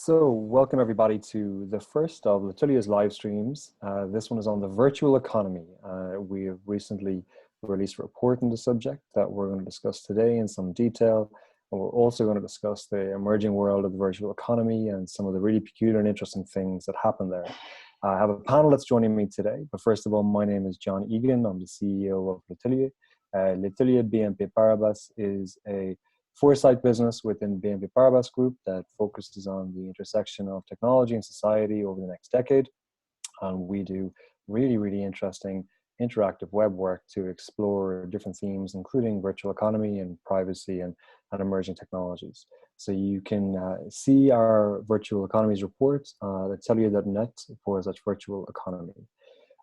So, welcome everybody to the first of L'Atelier's live streams. This one is on the virtual economy. We have recently released a report on the subject that we're going to discuss today in some detail. And we're also going to discuss the emerging world of the virtual economy and some of the really peculiar and interesting things that happen there. I have a panel that's joining me today, but first of all, my name is John Egan. I'm the CEO of L'Atelier. L'Atelier BNPParibas is a foresight business within the BNP Paribas group that focuses on the intersection of technology and society over the next decade. And we do really interesting interactive web work to explore different themes, including virtual economy and privacy and emerging technologies. So you can see our virtual economies report at atelier.net/virtual economy.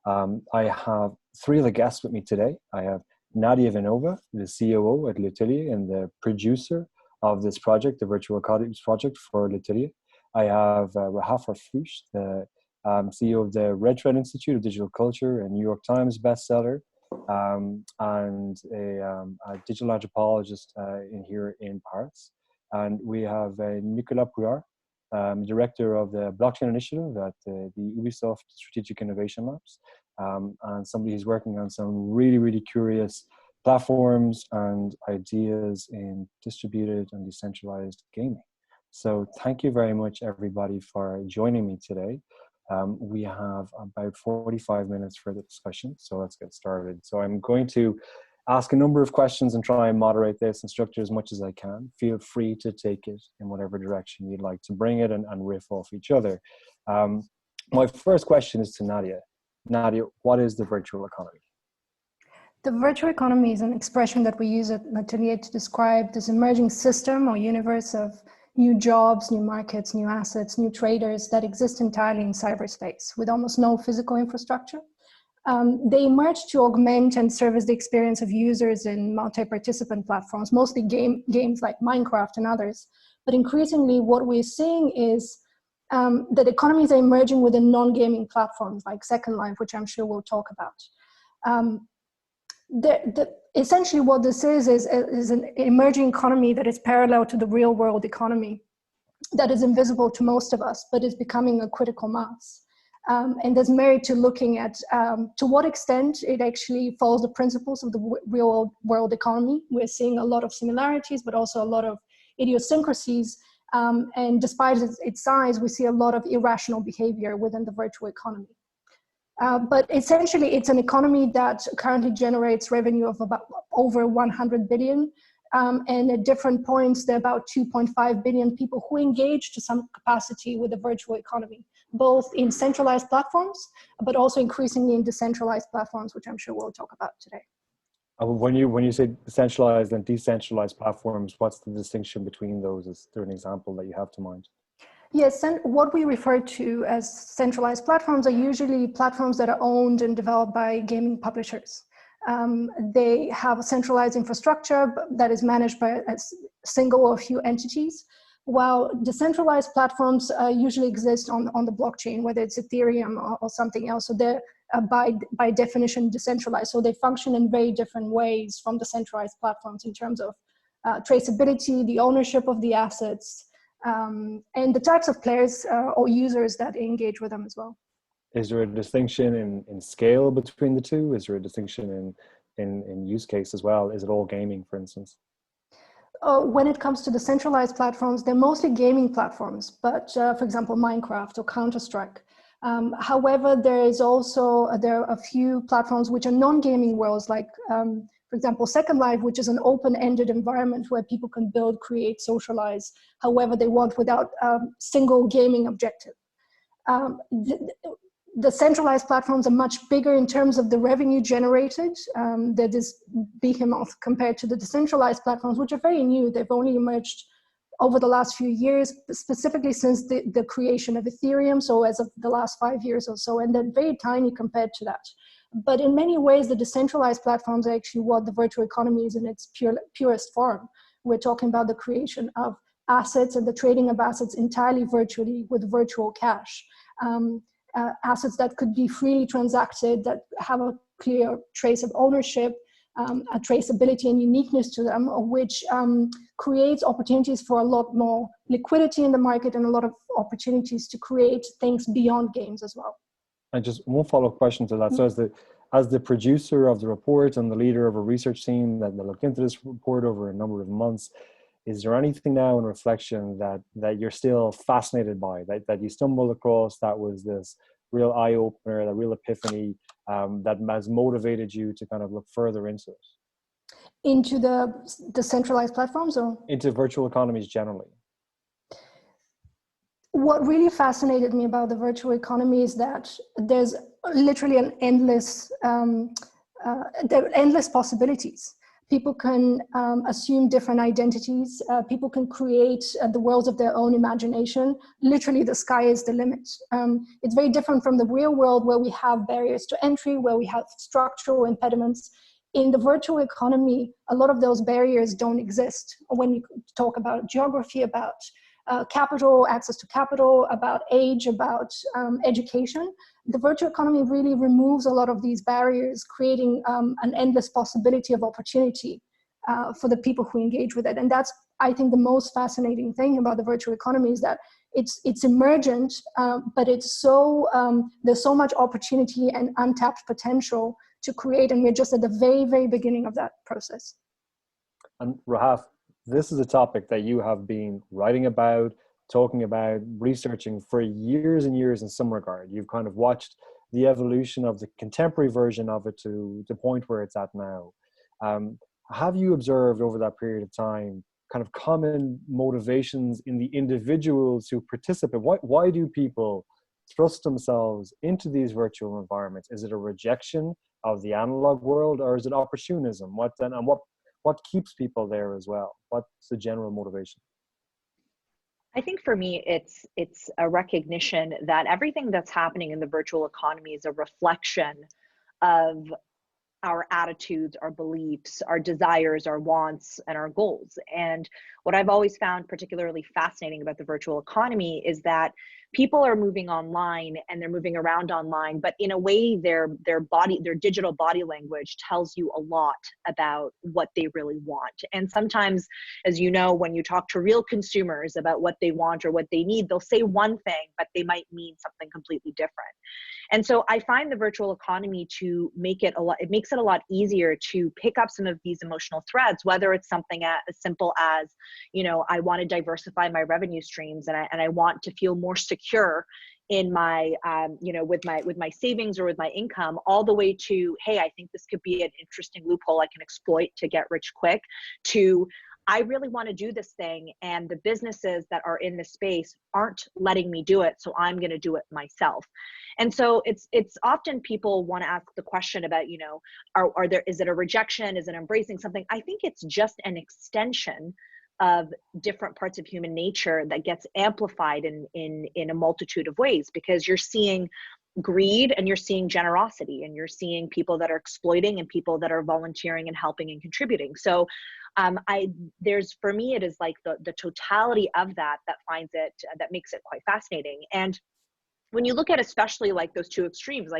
I have three of the guests with me today. I have Nadia Vinova, the COO at L'Atelier and the producer of this project, the Virtual Economies project for L'Atelier. I have Rahaf, Harfoush, the CEO of the Red Thread Institute of Digital Culture, a New York Times bestseller, and a digital anthropologist here in Paris. And we have Nicolas Pouillard, director of the Blockchain Initiative at the Ubisoft Strategic Innovation Labs. And somebody who's working on some really curious platforms and ideas in distributed and decentralized gaming. So thank you very much, everybody, for joining me today. We have about 45 minutes for the discussion, so let's get started. So I'm going to ask a number of questions and try and moderate this and structure as much as I can. Feel free to take it in whatever direction you'd like to bring it and riff off each other. My first question is to Nadia. Nadia, what is the virtual economy? The virtual economy is an expression that we use at L'Atelier to describe this emerging system or universe of new jobs, new markets, new assets, new traders that exist entirely in cyberspace with almost no physical infrastructure. They emerge to augment and service the experience of users in multi-participant platforms, mostly games like Minecraft and others. But increasingly what we're seeing is that economies are emerging within non-gaming platforms like Second Life, which I'm sure we'll talk about. Essentially what this is an emerging economy that is parallel to the real world economy that is invisible to most of us, but is becoming a critical mass. And there's merit to looking at to what extent it actually follows the principles of the real world economy. We're seeing a lot of similarities, but also a lot of idiosyncrasies. And despite its size, we see a lot of irrational behavior within the virtual economy. But essentially, it's an economy that currently generates revenue of about over 100 billion. And at different points, there are about 2.5 billion people who engage to some capacity with the virtual economy, both in centralized platforms, but also increasingly in decentralized platforms, which I'm sure we'll talk about today. When you say centralized and decentralized platforms, what's the distinction between those? Is there an example that you have to mind? Yes, and what we refer to as centralized platforms are usually platforms that are owned and developed by gaming publishers. They have a centralized infrastructure that is managed by a single or a few entities, while decentralized platforms usually exist on the blockchain, whether it's Ethereum or something else. So they're by definition decentralized. So they function in very different ways from the centralized platforms in terms of traceability, the ownership of the assets, and the types of players or users that engage with them as well. Is there a distinction in scale between the two? Is there a distinction in use case as well? Is it all gaming, for instance? When it comes to the centralized platforms, they're mostly gaming platforms, but for example, Minecraft or Counter-Strike. However, there are a few platforms which are non-gaming worlds, like for example, Second Life, which is an open-ended environment where people can build, create, socialize however they want without a single gaming objective. The centralized platforms are much bigger in terms of the revenue generated. They're this behemoth compared to the decentralized platforms, which are very new. They've only emerged over the last few years, specifically since the creation of Ethereum, so as of the last 5 years or so, and they're very tiny compared to that. But in many ways, the decentralized platforms are actually what the virtual economy is in its purest form. We're talking about the creation of assets and the trading of assets entirely virtually with virtual cash. Assets that could be freely transacted, that have a clear trace of ownership, a traceability and uniqueness to them, which creates opportunities for a lot more liquidity in the market and a lot of opportunities to create things beyond games as well. And just one follow-up question to that. So as the producer of the report and the leader of a research team that looked into this report over a number of months, is there anything now in reflection that you're still fascinated by, that you stumbled across, that was this real eye-opener, that real epiphany, that has motivated you to kind of look further into it? Into the decentralized platforms, or? Into virtual economies generally. What really fascinated me about the virtual economy is that there's literally an endless, there are endless possibilities. People can assume different identities. People can create the worlds of their own imagination. Literally, the sky is the limit. It's very different from the real world, where we have barriers to entry, where we have structural impediments. In the virtual economy, a lot of those barriers don't exist. When you talk about geography, about capital, access to capital, about age, about education, the virtual economy really removes a lot of these barriers, creating an endless possibility of opportunity for the people who engage with it. And that's, I think, the most fascinating thing about the virtual economy, is that it's emergent, but it's so there's so much opportunity and untapped potential to create, and we're just at the very, very beginning of that process. And Rahaf, this is a topic that you have been writing about, talking about, researching for years and years in some regard. You've kind of watched the evolution of the contemporary version of it to the point where it's at now. Have you observed over that period of time kind of common motivations in the individuals who participate? Why do people thrust themselves into these virtual environments? Is it a rejection of the analog world, or is it opportunism? What keeps people there as well? What's the general motivation? I think for me, it's a recognition that everything that's happening in the virtual economy is a reflection of our attitudes, our beliefs, our desires, our wants, and our goals. And what I've always found particularly fascinating about the virtual economy is that people are moving online and they're moving around online, but in a way their digital body language tells you a lot about what they really want. And sometimes, as you know, when you talk to real consumers about what they want or what they need, they'll say one thing, but they might mean something completely different. And so I find the virtual economy to make it it makes it a lot easier to pick up some of these emotional threads, whether it's something as simple as, I want to diversify my revenue streams, and I want to feel more secure in my, with my savings or with my income, all the way to, hey, I think this could be an interesting loophole I can exploit to get rich quick, to I really want to do this thing, and the businesses that are in this space aren't letting me do it, so I'm going to do it myself. And so it's often people want to ask the question about, is it a rejection? Is it embracing something? I think it's just an extension of different parts of human nature that gets amplified in a multitude of ways, because you're seeing greed and you're seeing generosity, and you're seeing people that are exploiting and people that are volunteering and helping and contributing. So for me, it is like the totality of that that makes it quite fascinating. And when you look at especially like those two extremes,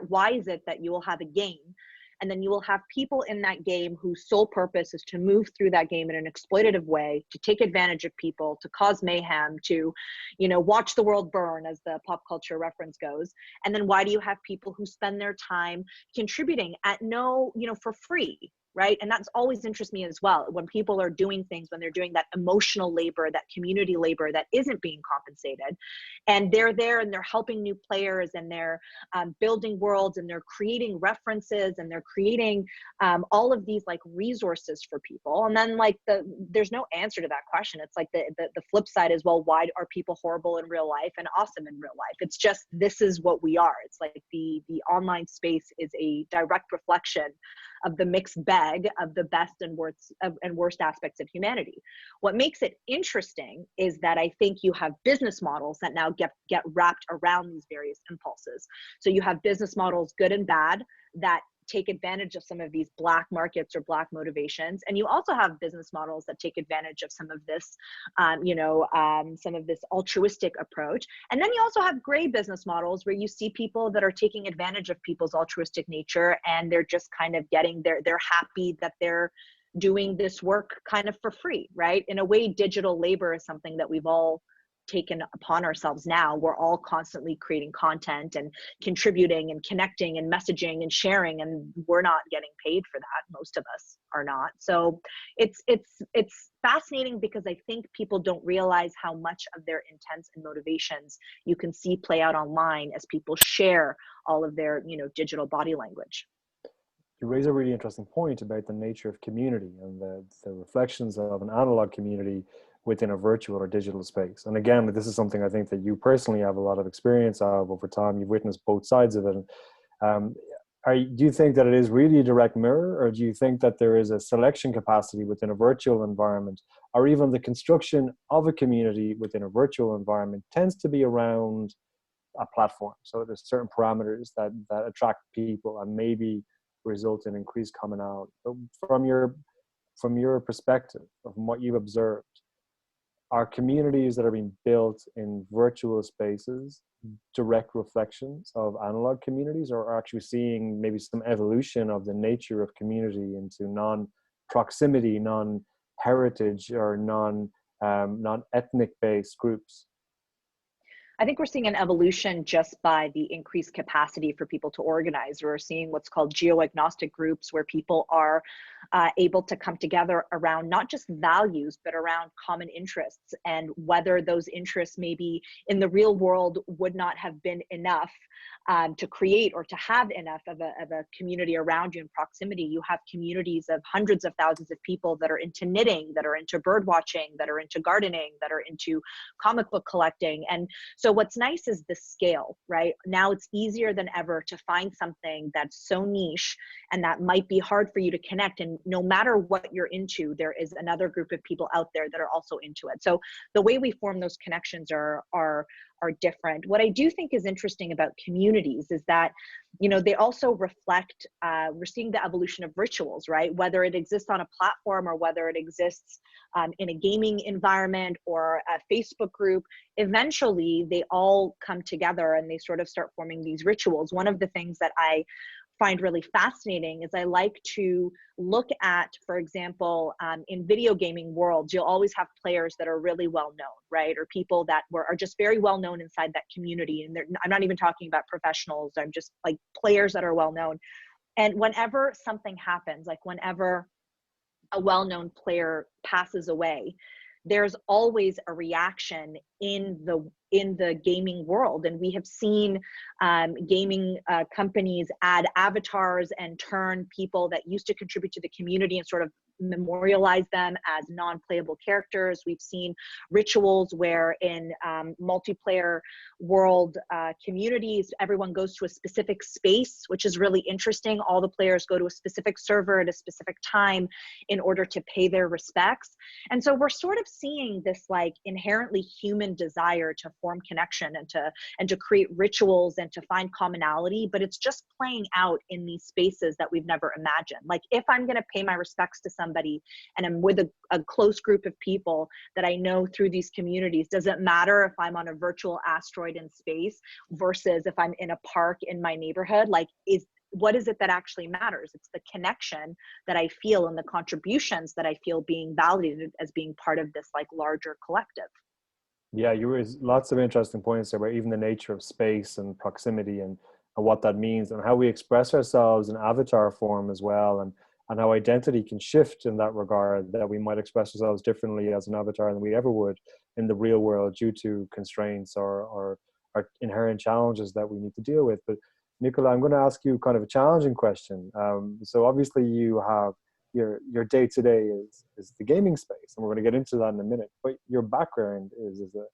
why is it that you will have a game, and then you will have people in that game whose sole purpose is to move through that game in an exploitative way, to take advantage of people, to cause mayhem, to, watch the world burn, as the pop culture reference goes. And then why do you have people who spend their time contributing at for free? Right. And that's always interests me as well. When people are doing things, when they're doing that emotional labor, that community labor that isn't being compensated, and they're there and they're helping new players, and they're building worlds, and they're creating references, and they're creating all of these resources for people. And then there's no answer to that question. It's like the flip side is, well, why are people horrible in real life and awesome in real life? It's just, this is what we are. It's like the online space is a direct reflection of the mixed bag of the best and worst aspects of humanity. What makes it interesting is that I think you have business models that now get wrapped around these various impulses. So you have business models, good and bad, that take advantage of some of these black markets or black motivations. And you also have business models that take advantage of some of this, some of this altruistic approach. And then you also have gray business models where you see people that are taking advantage of people's altruistic nature, and they're just kind of they're happy that they're doing this work kind of for free, right? In a way, digital labor is something that we've all taken upon ourselves now. We're all constantly creating content and contributing and connecting and messaging and sharing, and we're not getting paid for that. Most of us are not. So it's fascinating, because I think people don't realize how much of their intents and motivations you can see play out online as people share all of their, digital body language. You raise a really interesting point about the nature of community and the reflections of an analog community within a virtual or digital space. And again, this is something I think that you personally have a lot of experience of over time. You've witnessed both sides of it. Do you think that it is really a direct mirror, or do you think that there is a selection capacity within a virtual environment, or even the construction of a community within a virtual environment tends to be around a platform? So there's certain parameters that attract people and maybe result in increased commonality. But from your perspective, from what you've observed, are communities that are being built in virtual spaces direct reflections of analog communities, or are actually seeing maybe some evolution of the nature of community into non-proximity, non-heritage, or non-ethnic based groups? I think we're seeing an evolution just by the increased capacity for people to organize. We're seeing what's called geo-agnostic groups, where people are able to come together around not just values, but around common interests, and whether those interests maybe in the real world would not have been enough to create or to have enough of a community around you in proximity. You have communities of hundreds of thousands of people that are into knitting, that are into bird watching, that are into gardening, that are into comic book collecting. And so what's nice is the scale, right? Now it's easier than ever to find something that's so niche and that might be hard for you to connect. And no matter what you're into, there is another group of people out there that are also into it. So the way we form those connections are different. What I do think is interesting about communities is that, they also reflect, we're seeing the evolution of rituals, right? Whether it exists on a platform or whether it exists in a gaming environment or a Facebook group, eventually they all come together and they sort of start forming these rituals. One of the things that I find really fascinating is I like to look at, for example, in video gaming worlds, you'll always have players that are really well known, right? Or people that are just very well known inside that community. And I'm not even talking about professionals. I'm just like players that are well known. And whenever something happens, like whenever a well-known player passes away, there's always a reaction in the gaming world. And we have seen gaming companies add avatars and turn people that used to contribute to the community and sort of memorialize them as non-playable characters. We've seen rituals where in multiplayer world communities, everyone goes to a specific space, which is really interesting. All the players go to a specific server at a specific time in order to pay their respects. And so we're sort of seeing this like inherently human desire to form connection and to create rituals and to find commonality, but it's just playing out in these spaces that we've never imagined. Like if I'm going to pay my respects to somebody and I'm with a close group of people that I know through these communities, does it matter if I'm on a virtual asteroid in space versus if I'm in a park in my neighborhood? Like what is it that actually matters? It's the connection that I feel and the contributions that I feel being validated as being part of this like larger collective. Yeah, you raised lots of interesting points there about even the nature of space and proximity and what that means and how we express ourselves in avatar form as well, and how identity can shift in that regard, that we might express ourselves differently as an avatar than we ever would in the real world due to constraints or inherent challenges that we need to deal with. But Nicola, I'm going to ask you kind of a challenging question. So obviously you have your day-to-day is the gaming space, and we're going to get into that in a minute, but your background is as a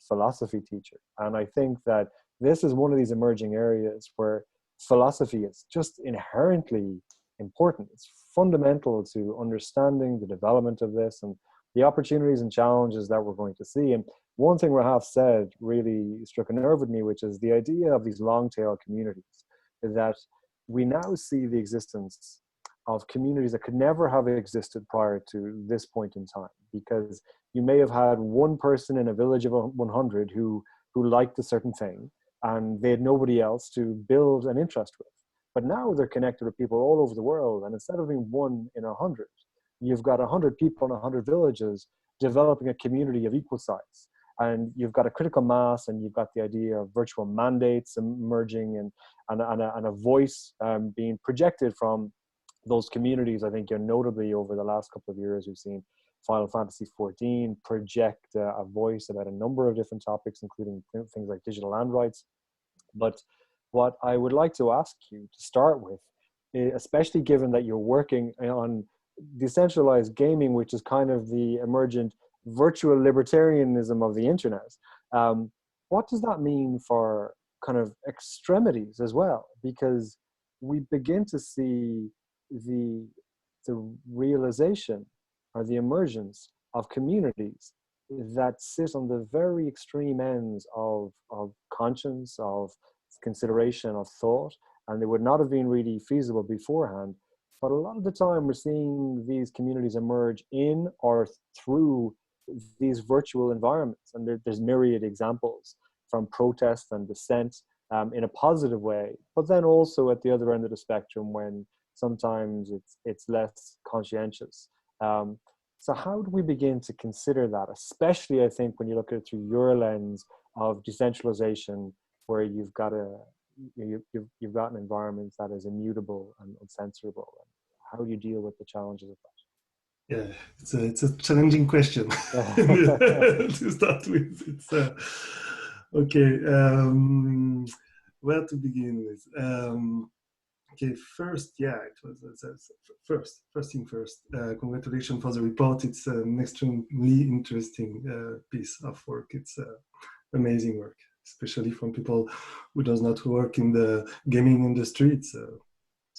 philosophy teacher. And I think that this is one of these emerging areas where philosophy is just inherently important. It's fundamental to understanding the development of this and the opportunities and challenges that we're going to see. And one thing Rahaf said really struck a nerve with me, which is the idea of these long tail communities, that we now see the existence of communities that could never have existed prior to this point in time, because you may have had one person in a village of 100 who liked a certain thing and they had nobody else to build an interest with. But now they're connected with people all over the world, and instead of being 1 in 100, you've got 100 people in 100 villages developing a community of equal size. and you've got a critical mass, and you've got the idea of virtual mandates emerging, and a voice being projected from those communities. I think, notably over the last couple of years, we've seen Final Fantasy XIV project a voice about a number of different topics, including things like digital land rights. But what I would like to ask you to start with, especially given that you're working on decentralized gaming, which is kind of the emergent virtual libertarianism of the internet, what does that mean for kind of extremities as well? Because we begin to see the realization or the emergence of communities that sit on the very extreme ends of conscience, of consideration, of thought, and they would not have been really feasible beforehand. But a lot of the time we're seeing these communities emerge in or through these virtual environments, and there's myriad examples from protest and dissent in a positive way, but then also at the other end of the spectrum when sometimes it's less conscientious. So how do we begin to consider that, especially I think when you look at it through your lens of decentralization, where you've got you've got an environment that is immutable and uncensorable? How do you deal with the challenges of that? Yeah, it's a challenging question to start with. It's okay. Where to begin with? Okay, first, yeah, it was first thing first. Congratulations for the report. It's an extremely interesting piece of work. It's amazing work, especially from people who does not work in the gaming industry. It's a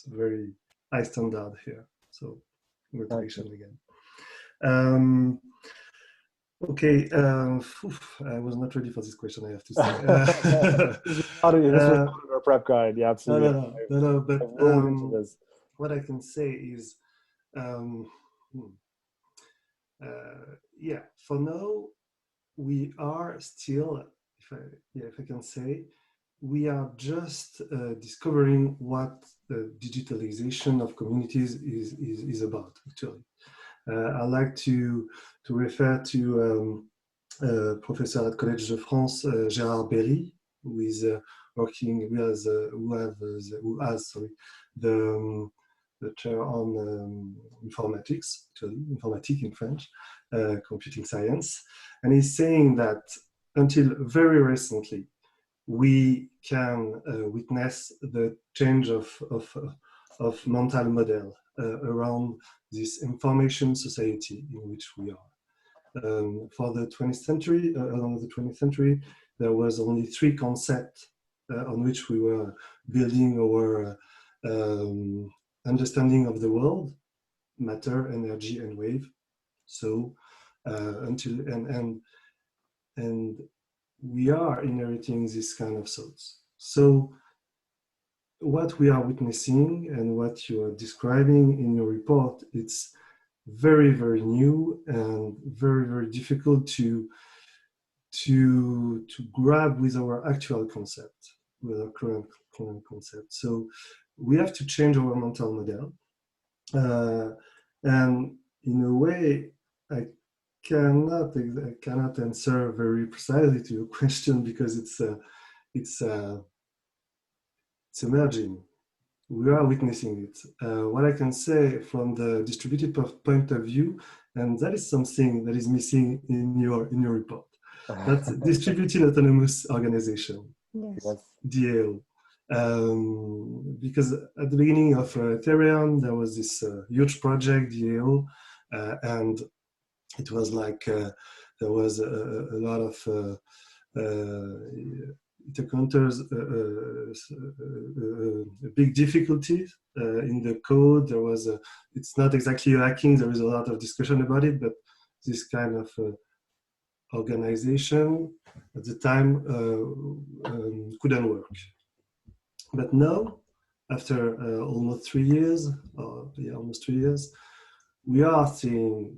very high standard here. So congratulations again. Okay, I was not ready for this question, I have to say. This was not in our prep guide, yeah, absolutely. No, but what I can say is, yeah, for now, we are still, if I can say, we are just discovering what the digitalization of communities is about, actually. I like to refer to professor at Collège de France, Gérard Berry, who is working with who has the chair on informatics, actually, informatique in French, computing science, and he's saying that until very recently, we can witness the change of mental model around this information society in which we are. For the 20th century, around the 20th century, there was only 3 concepts on which we were building our understanding of the world: matter, energy, and wave. So and we are inheriting this kind of thoughts. So what we are witnessing and what you are describing in your report, it's very, very new and very, very difficult to grab with our actual concept, with our current concept. So we have to change our mental model. And in a way, I cannot answer very precisely to your question, because it's emerging. We are witnessing it. What I can say from the distributed point of view, and that is something that is missing in your report, that's distributed autonomous organization, Yes. DAO. Because at the beginning of Ethereum, there was this huge project, DAO, and it was like there was a lot of it encounters big difficulties in the code. There was it's not exactly hacking. There is a lot of discussion about it, but this kind of organization at the time couldn't work. But now, after almost 3 years, we are seeing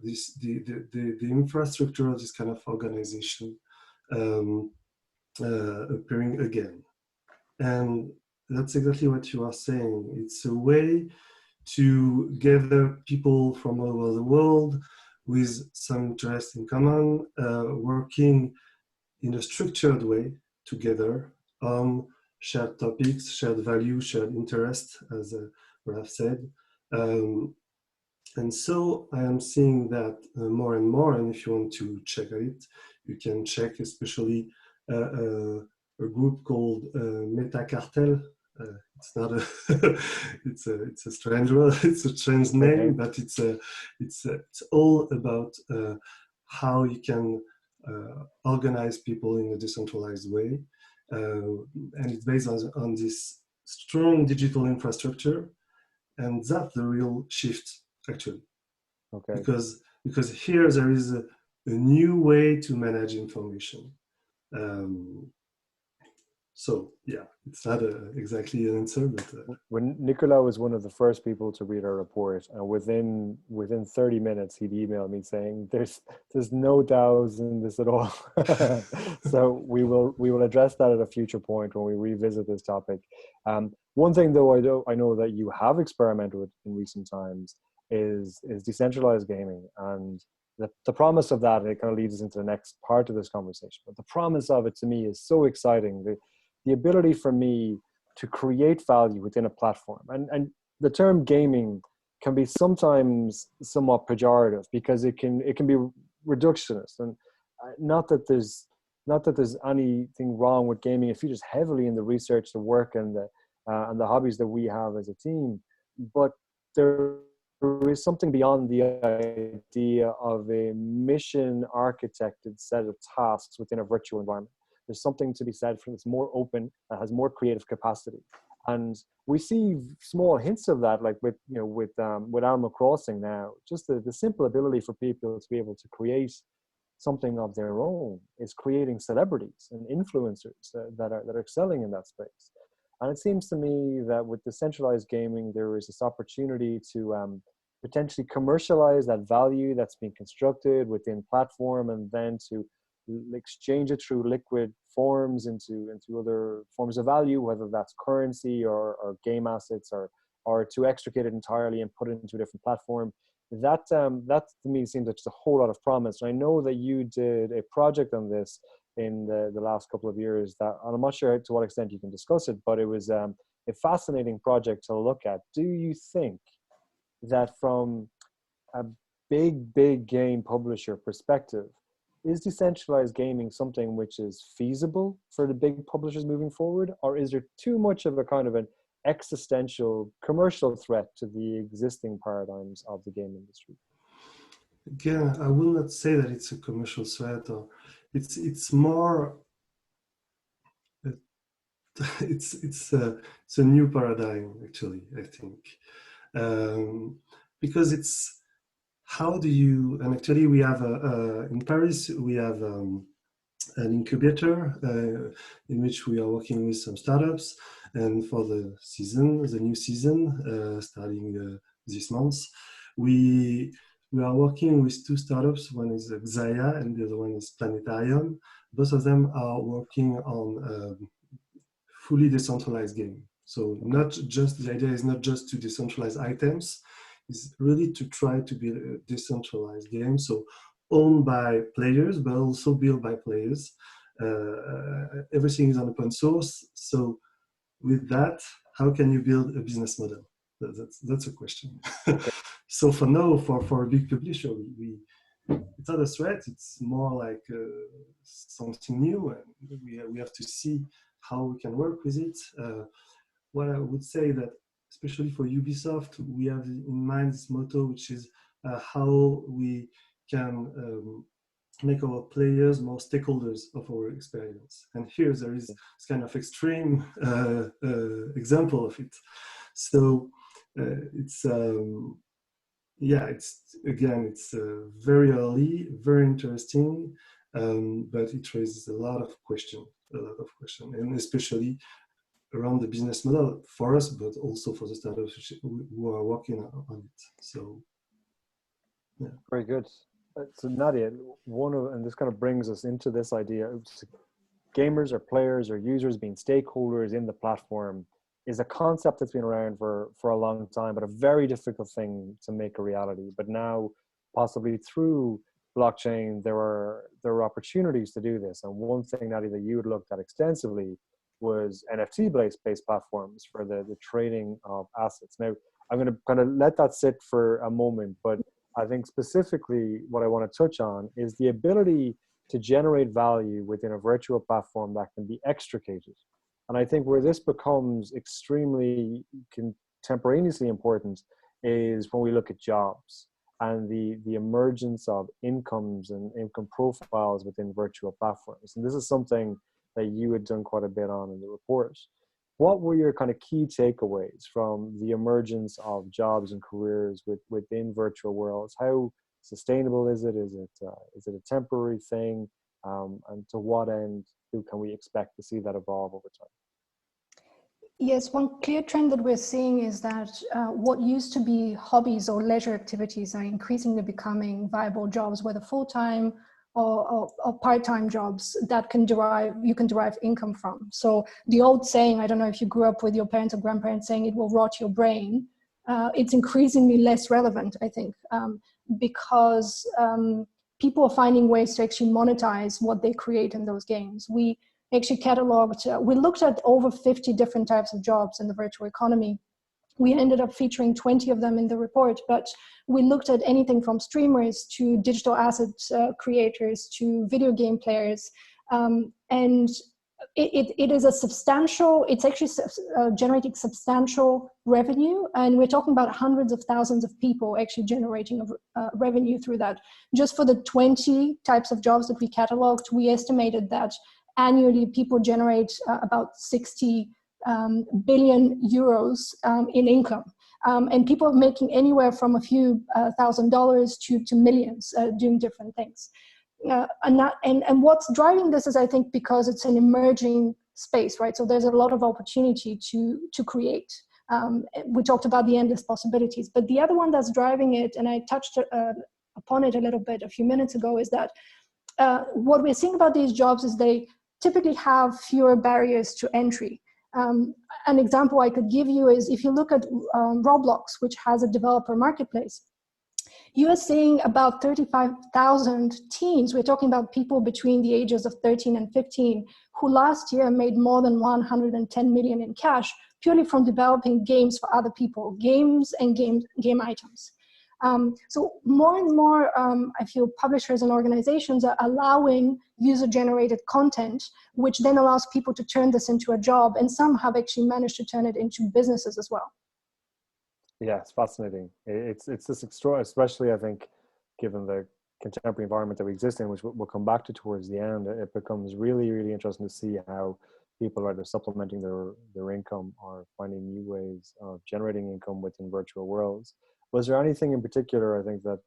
the infrastructure of this kind of organization appearing again. And that's exactly what you are saying. It's a way to gather people from all over the world with some interest in common, working in a structured way together on shared topics, shared value, shared interest, as Rahaf said. And so I am seeing that more and more, and if you want to check it, you can check especially a group called Meta Cartel. It's not a it's a strange word, it's a strange name, but it's all about how you can organize people in a decentralized way, and it's based on this strong digital infrastructure, and that's the real shift actually. Okay. Because here there is a new way to manage information. So yeah, it's not exactly an answer, but when Nicolas was one of the first people to read our report, and within 30 minutes he'd email me saying there's no DAOs in this at all. So we will address that at a future point when we revisit this topic. One thing though I know that you have experimented with in recent times is decentralized gaming, and the promise of that, and it kind of leads us into the next part of this conversation, but the promise of it to me is so exciting. The ability for me to create value within a platform. And the term gaming can be sometimes somewhat pejorative because it can be reductionist. And not that there's anything wrong with gaming if you're just heavily in the research, the work, and the hobbies that we have as a team. But there is something beyond the idea of a mission architected set of tasks within a virtual environment. There's something to be said for it's more open, that has more creative capacity, and we see small hints of that, like with Animal Crossing now. Just the simple ability for people to be able to create something of their own is creating celebrities and influencers that are excelling in that space. And it seems to me that with decentralized gaming, there is this opportunity to potentially commercialize that value that's being constructed within platform, and then to exchange it through liquid forms into other forms of value, whether that's currency or game assets, or to extricate it entirely and put it into a different platform. That to me seems like just a whole lot of promise. And I know that you did a project on this in the last couple of years, that, and I'm not sure to what extent you can discuss it, but it was a fascinating project to look at. Do you think that from a big game publisher perspective, is decentralized gaming something which is feasible for the big publishers moving forward, or is there too much of a kind of an existential commercial threat to the existing paradigms of the game industry? Again, I will not say that it's a commercial threat, or it's more it's a new paradigm actually, I think, because it's how do you, and actually we have in Paris we have an incubator in which we are working with some startups, and for the new season starting this month, we are working with two startups. One is Xaya and the other one is Planetarium. Both of them are working on fully decentralized game. So not just, the idea is not just to decentralize items, is really to try to build a decentralized game, so owned by players, but also built by players. Everything is on open source. So with that, how can you build a business model? That's a question. So for now, for a big publisher, it's not a threat. It's more like something new, and we have to see how we can work with it. What I would say that, especially for Ubisoft, we have in mind this motto, which is how we can make our players more stakeholders of our experience. And here there is this kind of extreme example of it. So it's very early, very interesting, but it raises a lot of questions, and especially around the business model for us, but also for the startups who are working on it. So, yeah. Very good. So Nadia, and this kind of brings us into this idea of gamers or players or users being stakeholders in the platform is a concept that's been around for a long time, but a very difficult thing to make a reality. But now possibly through blockchain, there were opportunities to do this. And one thing, Nadia, that you had looked at extensively was NFT-based platforms for the trading of assets. Now, I'm going to kind of let that sit for a moment, but I think specifically what I want to touch on is the ability to generate value within a virtual platform that can be extricated. And I think where this becomes extremely contemporaneously important is when we look at jobs and the emergence of incomes and income profiles within virtual platforms. And this is something that you had done quite a bit on in the report. What were your kind of key takeaways from the emergence of jobs and careers within virtual worlds? How sustainable is it? Is it a temporary thing? And to what end can we expect to see that evolve over time? Yes, one clear trend that we're seeing is that what used to be hobbies or leisure activities are increasingly becoming viable jobs, whether full-time or part-time jobs that you can derive income from. So the old saying, I don't know if you grew up with your parents or grandparents saying it will rot your brain, it's increasingly less relevant, I think, because people are finding ways to actually monetize what they create in those games. We actually cataloged, we looked at over 50 different types of jobs in the virtual economy. We ended up featuring 20 of them in the report, but we looked at anything from streamers to digital asset creators to video game players. And it is a substantial, it's actually generating substantial revenue. And we're talking about hundreds of thousands of people actually generating revenue through that. Just for the 20 types of jobs that we cataloged, we estimated that annually people generate about 60 billion euros in income. And people are making anywhere from a few $1,000s to millions doing different things. And what's driving this is, I think, because it's an emerging space, right? So there's a lot of opportunity to create. We talked about the endless possibilities, but the other one that's driving it, and I touched upon it a little bit a few minutes ago, is that what we're seeing about these jobs is they typically have fewer barriers to entry. An example I could give you is if you look at Roblox, which has a developer marketplace, you are seeing about 35,000 teens. We're talking about people between the ages of 13 and 15 who last year made more than 110 million in cash purely from developing games for other people, games and game items. So more and more, I feel publishers and organizations are allowing user-generated content, which then allows people to turn this into a job, and some have actually managed to turn it into businesses as well. Yeah, it's fascinating. It's this extraordinary, especially I think, given the contemporary environment that we exist in, which we'll come back to towards the end. It becomes really, really interesting to see how people are either supplementing their income or finding new ways of generating income within virtual worlds. Was there anything in particular, I think, that,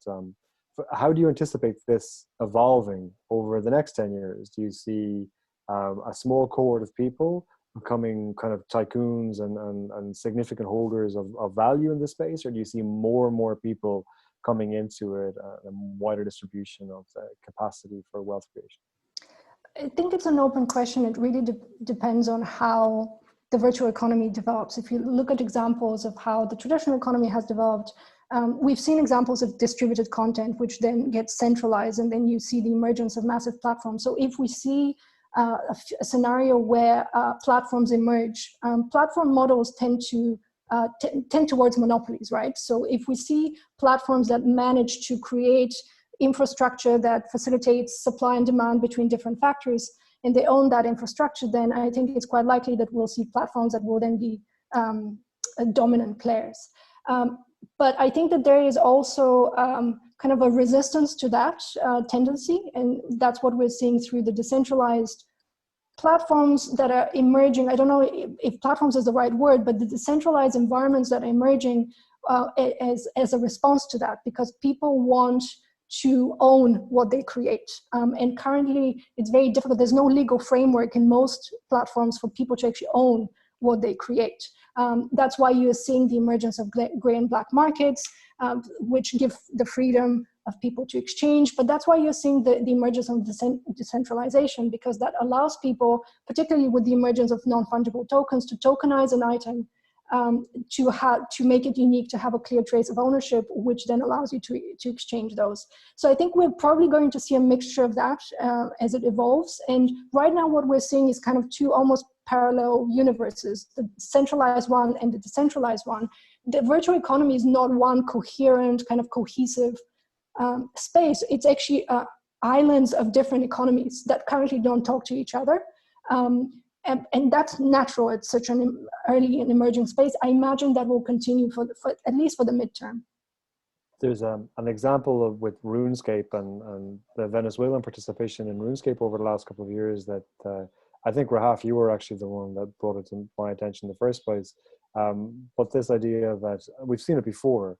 how do you anticipate this evolving over the next 10 years? Do you see a small cohort of people becoming kind of tycoons and significant holders of value in this space, or do you see more and more people coming into it, a wider distribution of the capacity for wealth creation? I think it's an open question. It really depends on how the virtual economy develops. If you look at examples of how the traditional economy has developed, we've seen examples of distributed content, which then gets centralized, and then you see the emergence of massive platforms. So if we see a scenario where platforms emerge, platform models tend towards monopolies, right? So if we see platforms that manage to create infrastructure that facilitates supply and demand between different factors, and they own that infrastructure, then I think it's quite likely that we'll see platforms that will then be dominant players. But I think that there is also kind of a resistance to that tendency, and that's what we're seeing through the decentralized platforms that are emerging. I don't know if platforms is the right word, but the decentralized environments that are emerging as a response to that, because people want to own what they create. And currently it's very difficult. There's no legal framework in most platforms for people to actually own what they create. That's why you're seeing the emergence of gray and black markets, which give the freedom of people to exchange. But that's why you're seeing the emergence of decentralization, because that allows people, particularly with the emergence of non-fungible tokens, to tokenize an item to make it unique, to have a clear trace of ownership, which then allows you to exchange those. So I think we're probably going to see a mixture of that as it evolves. And right now what we're seeing is kind of two almost parallel universes, the centralized one and the decentralized one. The virtual economy is not one coherent, kind of cohesive space. It's actually islands of different economies that currently don't talk to each other. And that's natural. It's such an early and emerging space. I imagine that will continue for at least for the midterm. There's an example with RuneScape and the Venezuelan participation in RuneScape over the last couple of years that I think, Rahaf, you were actually the one that brought it to my attention in the first place. But this idea that we've seen it before,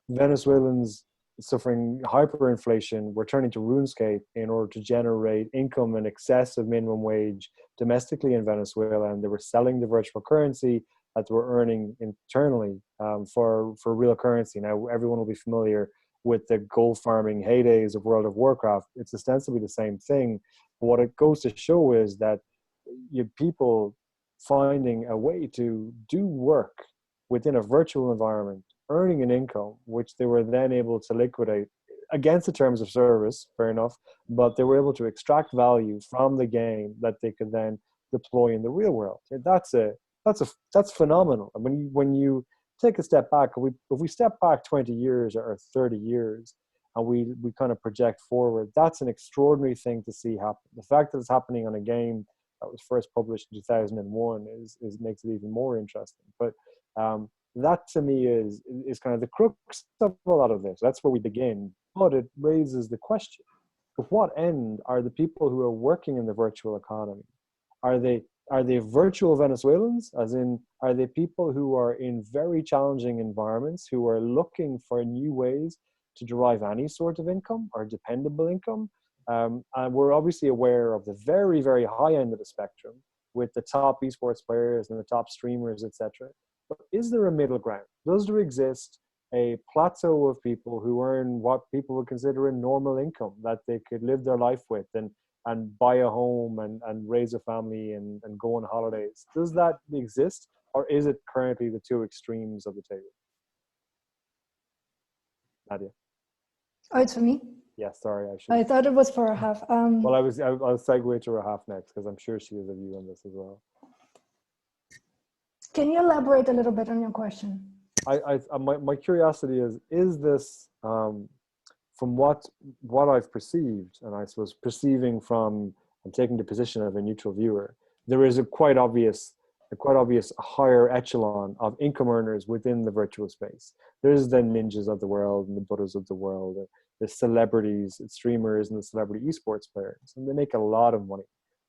Venezuelans suffering hyperinflation were turning to RuneScape in order to generate income in excess of minimum wage domestically in Venezuela, and they were selling the virtual currency that they were earning internally for real currency. Now, everyone will be familiar with the gold farming heydays of World of Warcraft. It's ostensibly the same thing. But what it goes to show is that people finding a way to do work within a virtual environment, earning an income, which they were then able to liquidate against the terms of service, fair enough, but they were able to extract value from the game that they could then deploy in the real world. That's phenomenal. And when you take a step back, if we step back 20 years or 30 years, and we kind of project forward, that's an extraordinary thing to see happen. The fact that it's happening on a game that was first published in 2001 makes it even more interesting. But that to me is kind of the crux of a lot of this. That's where we begin. But it raises the question: to what end are the people who are working in the virtual economy? Are they virtual Venezuelans? As in, are they people who are in very challenging environments, who are looking for new ways to derive any sort of income or dependable income? And we're obviously aware of the very, very high end of the spectrum with the top esports players and the top streamers, etc. But is there a middle ground? Does there exist a plateau of people who earn what people would consider a normal income that they could live their life with and buy a home and raise a family and go on holidays? Does that exist, or is it currently the two extremes of the table? Nadia. Oh, it's for me? Yeah, sorry. I thought it was for Rahaf. Well, I'll segue to Rahaf next because I'm sure she has a view on this as well. Can you elaborate a little bit on your question? My curiosity is this from what I've perceived, and I suppose perceiving from and taking the position of a neutral viewer, there is a quite obvious higher echelon of income earners within the virtual space. There's the ninjas of the world and the Buddhas of the world, the celebrities, streamers, and the celebrity esports players, and they make a lot of money.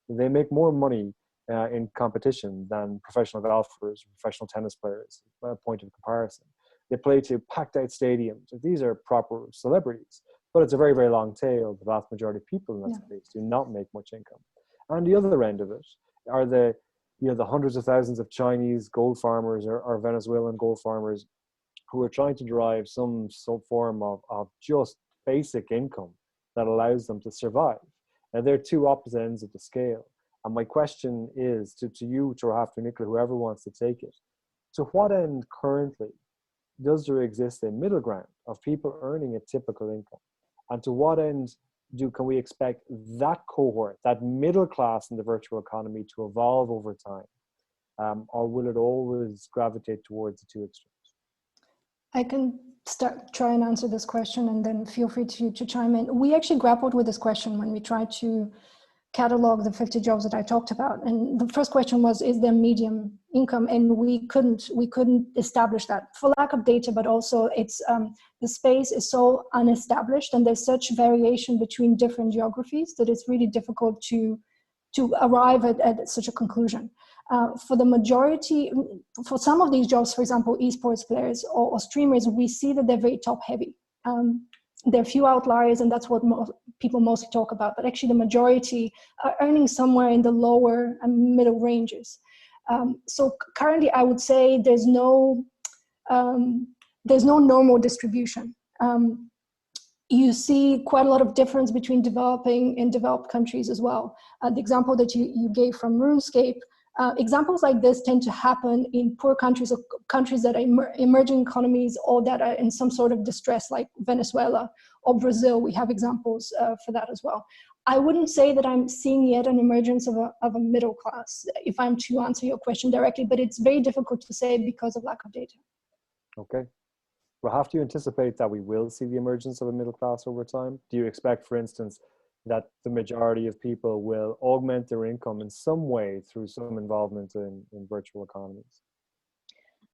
They make more money in competition than professional golfers, professional tennis players, a point of comparison. They play to packed out stadiums. These are proper celebrities, but it's a very, very long tail. The vast majority of people in that space do not make much income. And the other end of it are the hundreds of thousands of Chinese gold farmers or Venezuelan gold farmers who are trying to derive some form of just basic income that allows them to survive. Now, they're two opposite ends of the scale. And my question is to you, to Rahaf, to Nicola, whoever wants to take it, to what end currently does there exist a middle ground of people earning a typical income? And to what end can we expect that cohort, that middle class in the virtual economy to evolve over time? Or will it always gravitate towards the two extremes? I can try and answer this question, and then feel free to chime in. We actually grappled with this question when we tried to catalog the 50 jobs that I talked about. And the first question was, is there medium income? And we couldn't establish that for lack of data, but also it's the space is so unestablished and there's such variation between different geographies that it's really difficult to arrive at such a conclusion. For the majority, for some of these jobs, for example, esports players or streamers, we see that they're very top heavy. There are few outliers, and that's what people mostly talk about. But actually, the majority are earning somewhere in the lower and middle ranges. So currently, I would say there's no normal distribution. You see quite a lot of difference between developing and developed countries as well. The example that you gave from RuneScape, Examples like this tend to happen in poor countries or countries that are emerging economies or that are in some sort of distress, like Venezuela or Brazil. We have examples for that as well. I wouldn't say that I'm seeing yet an emergence of a middle class, if I'm to answer your question directly, but it's very difficult to say because of lack of data. Okay. Rahaf, do you anticipate that we will see the emergence of a middle class over time? Do you expect, for instance, that the majority of people will augment their income in some way through some involvement in virtual economies?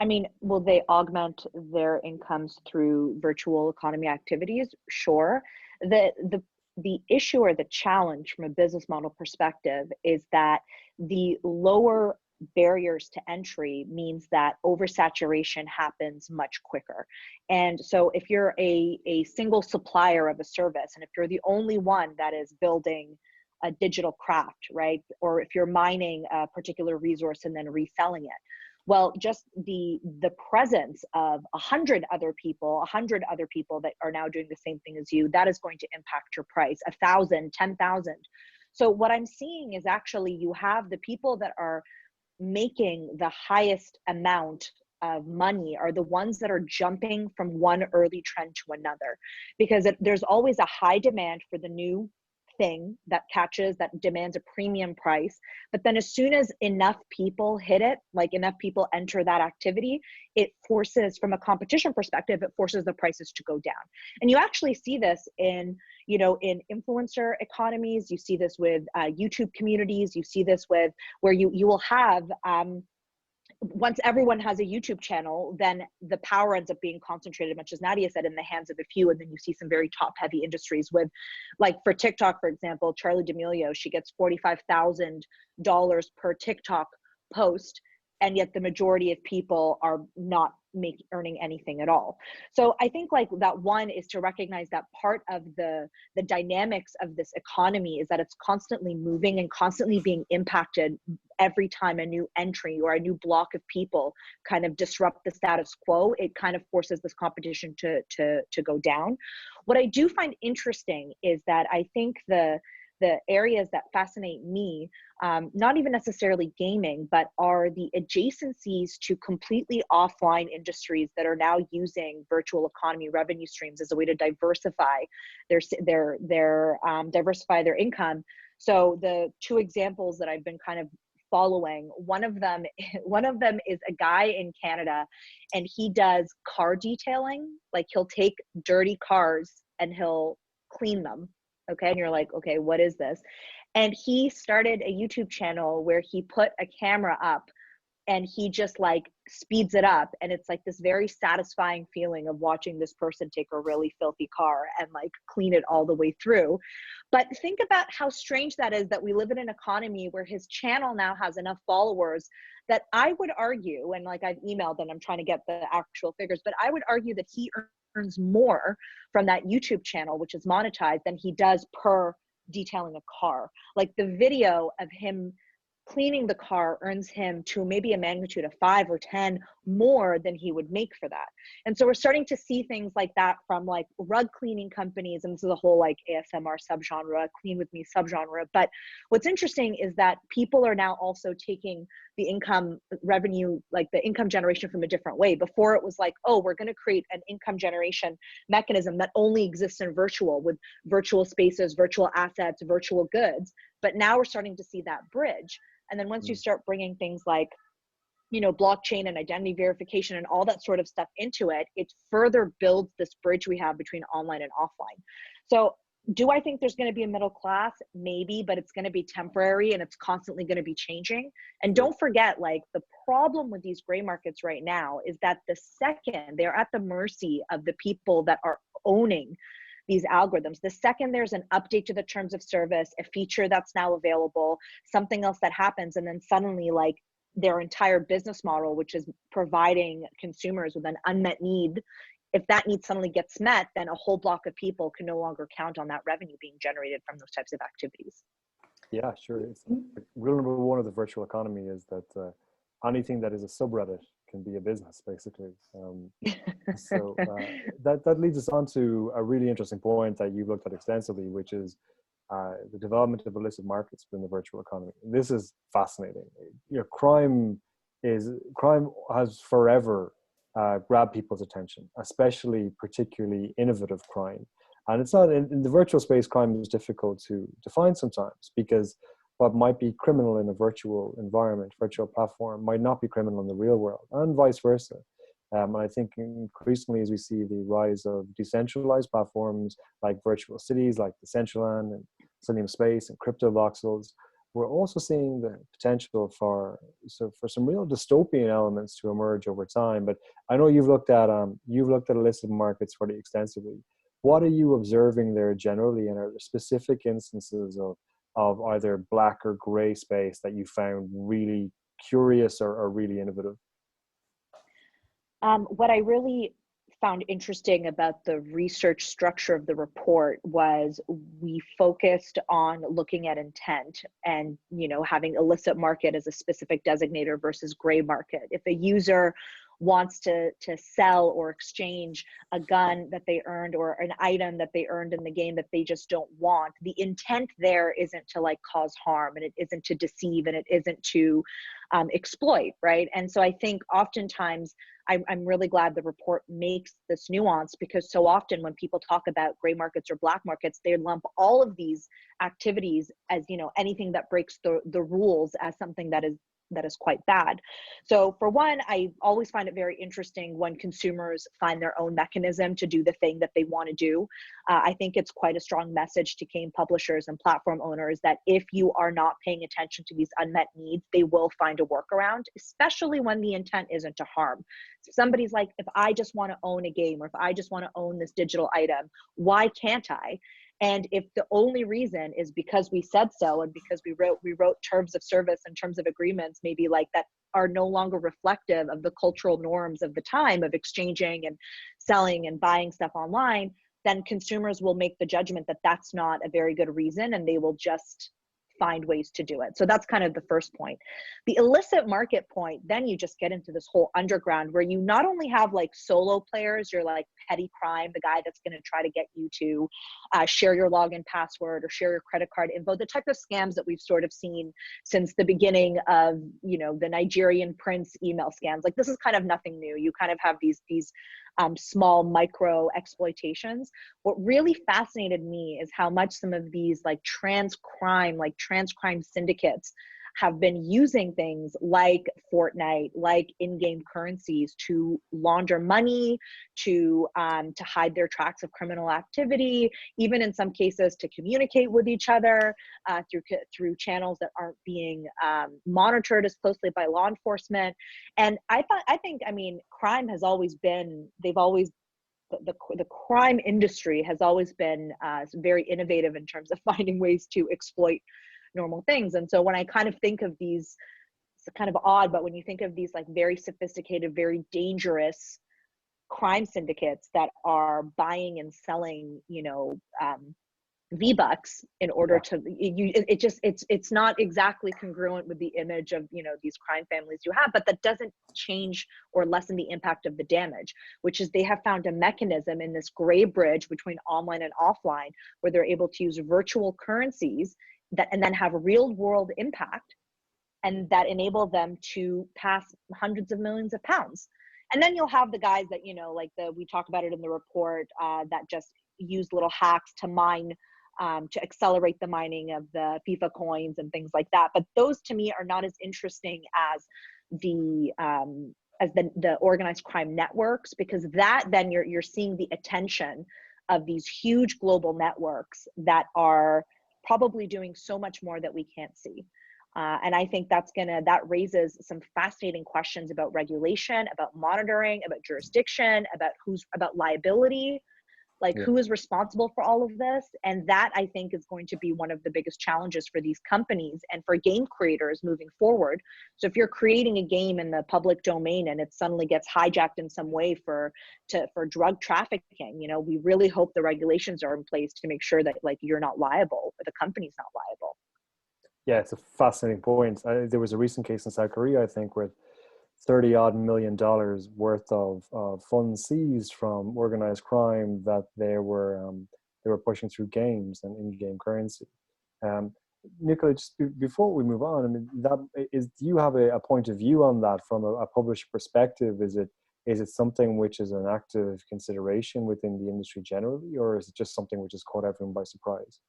I mean, will they augment their incomes through virtual economy activities? Sure. The issue or the challenge from a business model perspective is that the lower barriers to entry means that oversaturation happens much quicker. And so if you're a single supplier of a service, and if you're the only one that is building a digital craft, right? Or if you're mining a particular resource and then reselling it, well, just the presence of 100 other people that are now doing the same thing as you, that is going to impact your price, 1,000, 10,000. So what I'm seeing is actually you have the people that are making the highest amount of money are the ones that are jumping from one early trend to another, because there's always a high demand for the new thing that demands a premium price. But then as soon as enough people hit it, like enough people enter that activity, it forces, from a competition perspective, it forces the prices to go down. And you actually see this in influencer economies. You see this with YouTube communities. You see this with where you will have, once everyone has a YouTube channel, then the power ends up being concentrated, much as Nadia said, in the hands of a few. And then you see some very top heavy industries with, like for TikTok, for example, Charli D'Amelio, she gets $45,000 per TikTok post. And yet the majority of people are not earning anything at all. So I think like that one is to recognize that part of the dynamics of this economy is that it's constantly moving and constantly being impacted every time a new entry or a new block of people kind of disrupt the status quo. It kind of forces this competition to go down. What I do find interesting is that I think the areas that fascinate me, not even necessarily gaming, but are the adjacencies to completely offline industries that are now using virtual economy revenue streams as a way to diversify diversify their income. So the two examples that I've been kind of following, one of them is a guy in Canada, and he does car detailing. Like he'll take dirty cars and he'll clean them. Okay. And you're like, okay, what is this? And he started a YouTube channel where he put a camera up and he just like speeds it up. And it's like this very satisfying feeling of watching this person take a really filthy car and like clean it all the way through. But think about how strange that is, that we live in an economy where his channel now has enough followers that I would argue, and like I've emailed and I'm trying to get the actual figures, but I would argue that he earns more from that YouTube channel, which is monetized, than he does per detailing a car. Like the video of him cleaning the car earns him to maybe a magnitude of 5 or 10 more than he would make for that. And so we're starting to see things like that from like rug cleaning companies, and this is a whole like ASMR subgenre, clean with me subgenre. But what's interesting is that people are now also taking the income revenue, like the income generation, from a different way. Before it was like, oh, we're going to create an income generation mechanism that only exists in virtual, with virtual spaces, virtual assets, virtual goods. But now we're starting to see that bridge. And then once you start bringing things like, blockchain and identity verification and all that sort of stuff into it, it further builds this bridge we have between online and offline. So do I think there's going to be a middle class? Maybe, but it's going to be temporary and it's constantly going to be changing. And don't forget, like, the problem with these gray markets right now is that the second they're at the mercy of the people that are owning these algorithms, the second there's an update to the terms of service, a feature that's now available, something else that happens, and then suddenly like their entire business model, which is providing consumers with an unmet need, if that need suddenly gets met, then a whole block of people can no longer count on that revenue being generated from those types of activities. Yeah, sure. It's, rule number one of the virtual economy is that anything that is a subreddit can be a business, basically. That leads us on to a really interesting point that you've looked at extensively, which is the development of illicit markets within the virtual economy. This is fascinating. You know, crime has forever grabbed people's attention, especially particularly innovative crime. And it's not in the virtual space, crime is difficult to define sometimes, because what might be criminal in a virtual environment, virtual platform, might not be criminal in the real world, and vice versa. And I think increasingly, as we see the rise of decentralized platforms like virtual cities, like Decentralized and Selenium Space and crypto voxels, we're also seeing the potential for some real dystopian elements to emerge over time. But I know you've looked at illicit markets pretty extensively. What are you observing there generally, and are there specific instances of either black or gray space that you found really curious or really innovative? What I really found interesting about the research structure of the report was we focused on looking at intent and, you know, having illicit market as a specific designator versus gray market. If a user wants to sell or exchange a gun that they earned or an item that they earned in the game that they just don't want, the intent there isn't to like cause harm, and it isn't to deceive, and it isn't to exploit, right? And so I think oftentimes I'm really glad the report makes this nuance, because so often when people talk about gray markets or black markets, they lump all of these activities as, you know, anything that breaks the rules as something that is quite bad. So for one, I always find it very interesting when consumers find their own mechanism to do the thing that they want to do. I think it's quite a strong message to game publishers and platform owners that if you are not paying attention to these unmet needs, they will find a workaround, especially when the intent isn't to harm. So somebody's like, if I just want to own a game, or if I just want to own this digital item, why can't I? And if the only reason is because we said so, and because we wrote terms of service and terms of agreements, maybe like that are no longer reflective of the cultural norms of the time of exchanging and selling and buying stuff online, then consumers will make the judgment that that's not a very good reason, and they will just find ways to do it. So that's kind of the first point. The illicit market point, then you just get into this whole underground where you not only have like solo players, you're like petty crime, the guy that's going to try to get you to share your login password or share your credit card info, the type of scams that we've sort of seen since the beginning of, you know, the Nigerian prince email scams. Like, this is kind of nothing new. You kind of have these small micro exploitations. What really fascinated me is how much some of these like trans crime syndicates have been using things like Fortnite, like in-game currencies to launder money, to hide their tracks of criminal activity, even in some cases to communicate with each other through channels that aren't being monitored as closely by law enforcement. And I mean, crime has always been, the crime industry has always been very innovative in terms of finding ways to exploit normal things. And so when I kind of think of these, it's kind of odd, but when you think of these like very sophisticated, very dangerous crime syndicates that are buying and selling, you know, V-Bucks in order to, it's not exactly congruent with the image of, you know, these crime families you have, but that doesn't change or lessen the impact of the damage, which is they have found a mechanism in this gray bridge between online and offline where they're able to use virtual currencies that and then have real world impact, and that enable them to pass hundreds of millions of pounds. And then you'll have the guys that, you know, like we talk about it in the report, that just use little hacks to mine, to accelerate the mining of the FIFA coins and things like that. But those to me are not as interesting as the organized crime networks, because that then you're seeing the attention of these huge global networks that are probably doing so much more that we can't see. And I think that raises some fascinating questions about regulation, about monitoring, about jurisdiction, about liability, like who is responsible for all of this. And that I think is going to be one of the biggest challenges for these companies and for game creators moving forward. So if you're creating a game in the public domain and it suddenly gets hijacked in some way for drug trafficking, you know, we really hope the regulations are in place to make sure that like you're not liable, or the company's not liable. Yeah, it's a fascinating point. There was a recent case in South Korea, I think, with $30-odd million worth of funds seized from organized crime that they were they were pushing through games and in-game currency. Nicola, just before we move on, I mean, do you have a point of view on that from a publisher perspective? Is it something which is an active consideration within the industry generally, or is it just something which has caught everyone by surprise?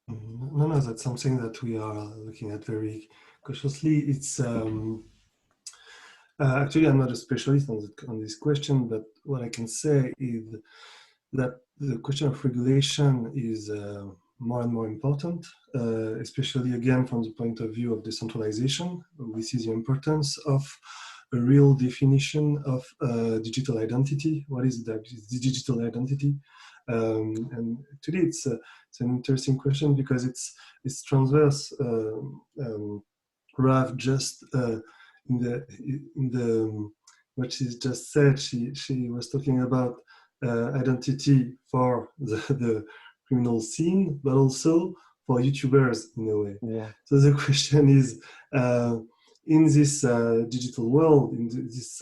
No, that's something that we are looking at very cautiously. It's actually, I'm not a specialist on this question, but what I can say is that the question of regulation is more and more important, especially again from the point of view of decentralization. We see the importance of a real definition of digital identity. What is that digital identity? And today it's an interesting question because it's transverse. Rahaf just in the what she just said, she was talking about identity for the criminal scene, but also for YouTubers in a way. Yeah. So the question is, in this digital world, in this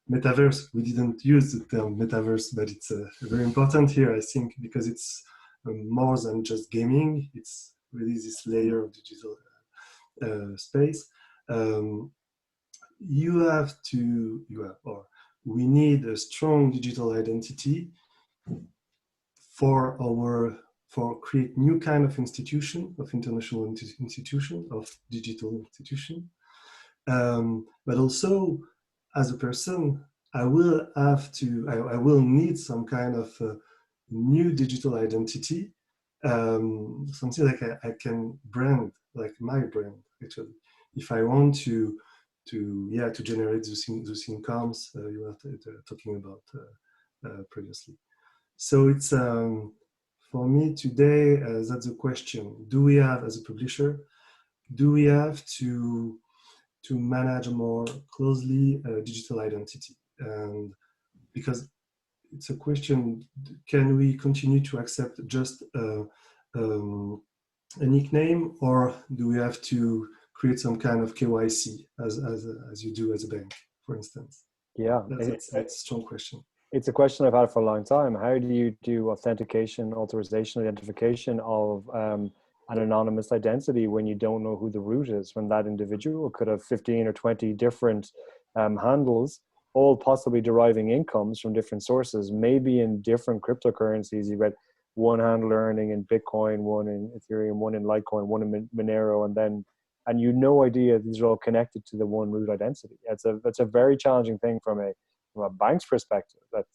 metaverse, we didn't use the term metaverse, but it's very important here, I think, because it's more than just gaming. It's really this layer of digital space. We need a strong digital identity for create new kind of institution, of international institution, of digital institution. But also, as a person, I will need some kind of new digital identity, something like I can brand, like my brand, actually, if I want to generate those incomes you were talking about previously. So it's for me today, that's a question. Do we have, as a publisher, do we have to manage more closely digital identity? And because it's a question, can we continue to accept just a nickname, or do we have to create some kind of KYC as you do as a bank, for instance? Yeah, that's a strong question. It's a question I've had for a long time. How do you do authentication, authorization, identification of an anonymous identity when you don't know who the root is, when that individual could have 15 or 20 different handles, all possibly deriving incomes from different sources, maybe in different cryptocurrencies. You've got one handle earning in Bitcoin, one in Ethereum, one in Litecoin, one in Monero, and you no idea these are all connected to the one root identity. That's a very challenging thing from a bank's perspective. That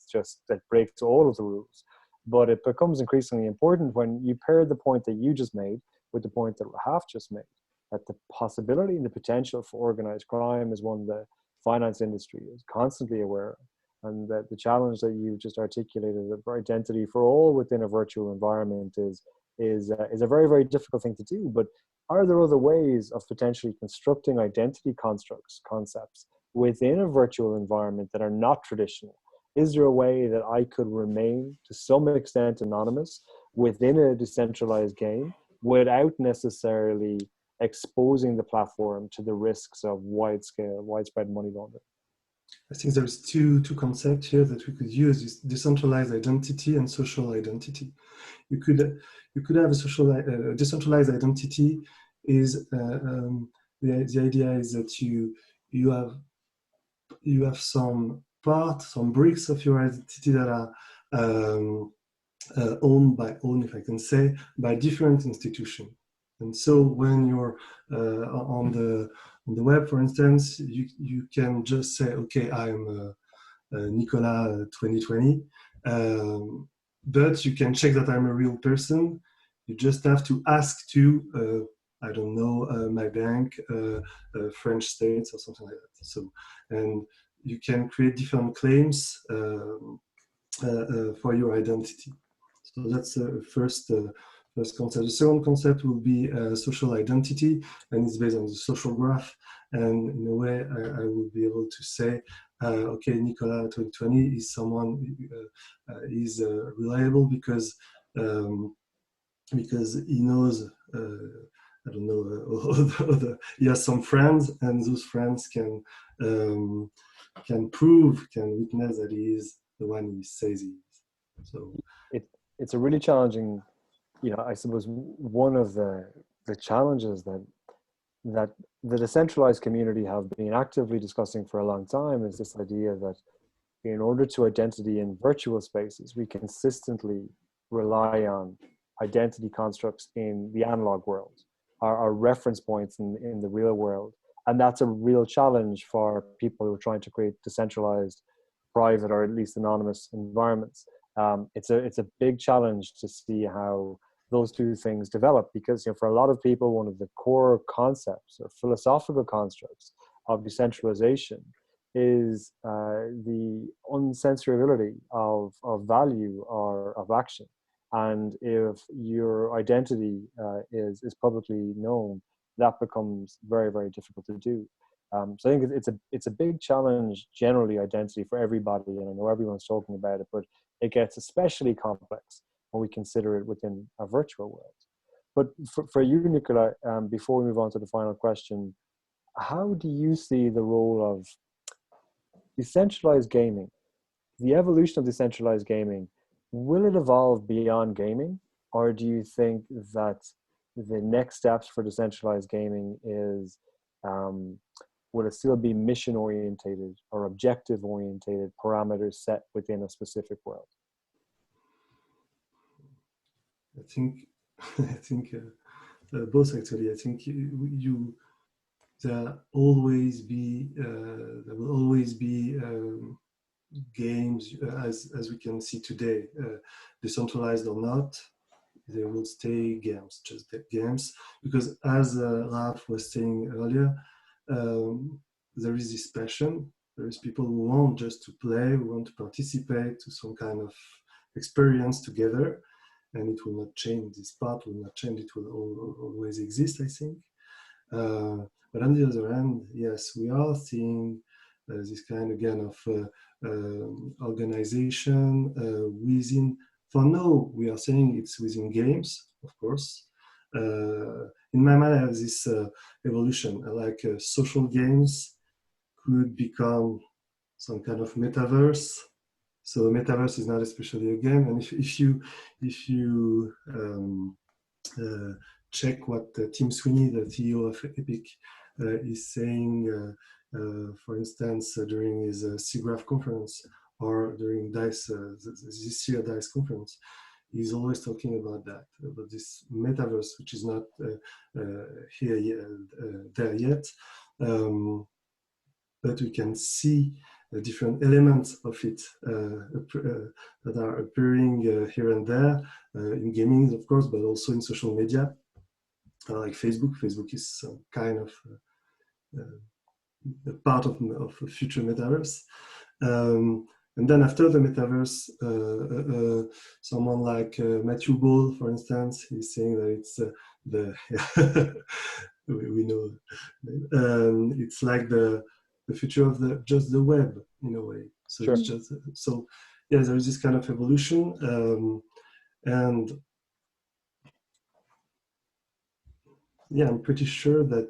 breaks all of the rules. But it becomes increasingly important when you pair the point that you just made with the point that Rahaf just made, that the possibility and the potential for organized crime is one the finance industry is constantly aware of, and that the challenge that you just articulated of identity for all within a virtual environment is a very, very difficult thing to do. But are there other ways of potentially constructing identity concepts within a virtual environment that are not traditional? Is there a way that I could remain to some extent anonymous within a decentralized game without necessarily exposing the platform to the risks of widespread money laundering? I think there's two concepts here that we could use: is decentralized identity and social identity. You could have a decentralized identity. Is the idea is that you have some bricks of your identity that are owned, if I can say, by different institutions. And so when you're on the web, for instance, you can just say, okay, I'm Nicolas 2020, but you can check that I'm a real person. You just have to ask to I don't know, my bank, French states, or something like that. So, and you can create different claims for your identity. So that's the first concept. The second concept will be social identity, and it's based on the social graph. And in a way, I will be able to say, okay, Nicolas 2020 is someone is reliable because he knows. I don't know. He has some friends, and those friends can witness that he is the one he says he is. So it's a really challenging, I suppose one of the challenges that the decentralized community have been actively discussing for a long time is this idea that in order to identity in virtual spaces, we consistently rely on identity constructs in the analog world, our reference points in the real world. And that's a real challenge for people who are trying to create decentralized, private, or at least anonymous environments. It's a big challenge to see how those two things develop, because for a lot of people, one of the core concepts or philosophical constructs of decentralization is the uncensorability of value or of action. And if your identity is publicly known, that becomes very, very difficult to do. So I think it's a big challenge generally, identity, for everybody, and I know everyone's talking about it, but it gets especially complex when we consider it within a virtual world. But for you, Nicola, before we move on to the final question, how do you see the role of decentralized gaming, the evolution of decentralized gaming? Will it evolve beyond gaming, or do you think that the next steps for decentralized gaming is, will it still be mission orientated or objective orientated parameters set within a specific world? I think both, actually. I think there will always be games as we can see today, decentralized or not. They will stay games, just games, because as Rahaf was saying earlier, there is this passion. There is people who want just to play, who want to participate to some kind of experience together, and it will not change. This part will not change. It will always exist, I think. But on the other hand, yes, we are seeing this kind again of organization within. For now, we are saying it's within games, of course. In my mind, I have this evolution. Like social games could become some kind of metaverse. So the metaverse is not especially a game. And if you check what Tim Sweeney, the CEO of Epic, is saying, for instance, during his SIGGRAPH conference, or during DICE, this year DICE conference, he's always talking about that, about this metaverse, which is not here yet, there yet, but we can see different elements of it that are appearing here and there in gaming, of course, but also in social media, like Facebook. Facebook is some kind of a part of a future metaverse. And then after the metaverse, someone like Matthew Ball, for instance, is saying that it's we know it's like the future of just the web in a way. So sure. It's just yeah, there is this kind of evolution, and yeah, I'm pretty sure that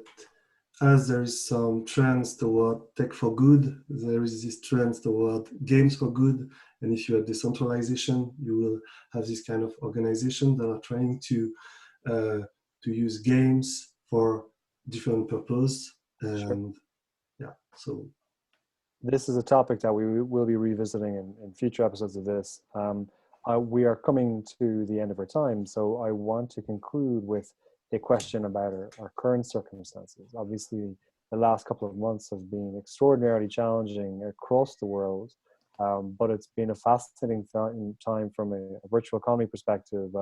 as there is some trends toward tech for good, there is this trend toward games for good. And if you have decentralization, you will have this kind of organization that are trying to use games for different purposes. And sure. Yeah, so. This is a topic that we will be revisiting in future episodes of this. We are coming to the end of our time, so I want to conclude with a question about our current circumstances. Obviously, the last couple of months have been extraordinarily challenging across the world, but it's been a fascinating time from a virtual economy perspective,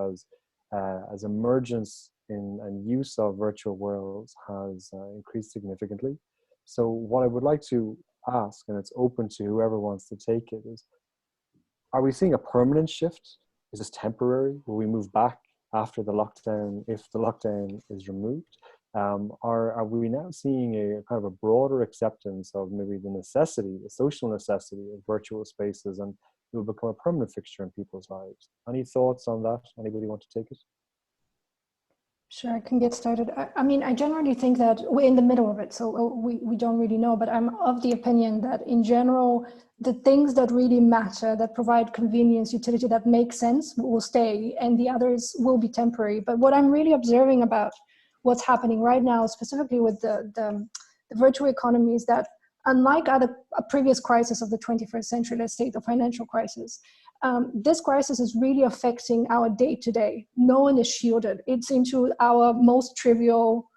as emergence and use of virtual worlds has increased significantly. So what I would like to ask, and it's open to whoever wants to take it, is, are we seeing a permanent shift? Is this temporary? Will we move back after the lockdown, if the lockdown is removed? Or are we now seeing a kind of a broader acceptance of maybe the necessity, the social necessity of virtual spaces, and it will become a permanent fixture in people's lives? Any thoughts on that? Anybody want to take it? Sure, I can get started. I mean, I generally think that we're in the middle of it, so we don't really know, but I'm of the opinion that in general, the things that really matter, that provide convenience, utility, that make sense will stay, and the others will be temporary. But what I'm really observing about what's happening right now, specifically with the virtual economy, is that unlike other previous crises of the 21st century, let's say the financial crisis, this crisis is really affecting our day-to-day. No one is shielded. It's into our most trivial